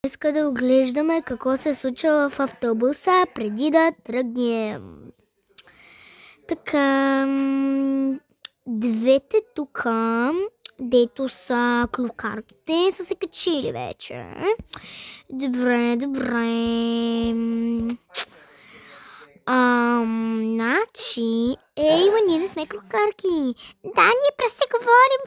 Иска да оглеждаме какво се случва в автобуса преди да тръгнем. Така, двете тук, дето са клюкарките, са се качили вече. Добре. Значи, Ейва, ние не сме клюкарки. Да, ние просто се говорим.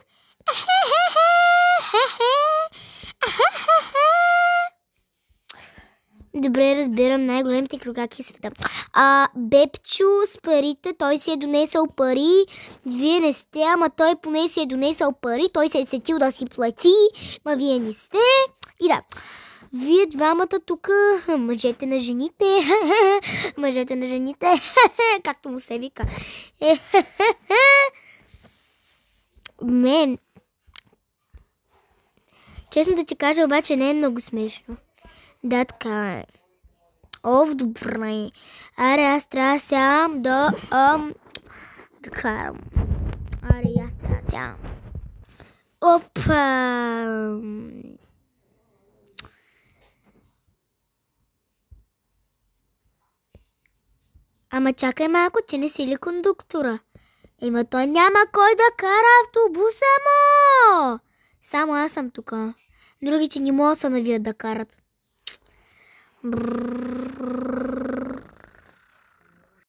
Добре, разбирам, най-големите клюкарки в света. Бепчо с парите, той си е донесъл пари. Вие не сте, ама той поне си е донесъл пари. Той се е сетил да си плати, ма вие не сте. И да, вие двамата тук, мъжете на жените, мъжете на жените, както му се вика. Не, честно да ти кажа, обаче не е много смешно. Да, така е. Добре. Аре, аз трябва сам да карам. Аре, аз трябва сам. Опа! Ама чакай малко, че не си ли кондуктора? Ема той няма кой да кара автобуса му! Само аз съм тук. Другите не могат да се навият да карат.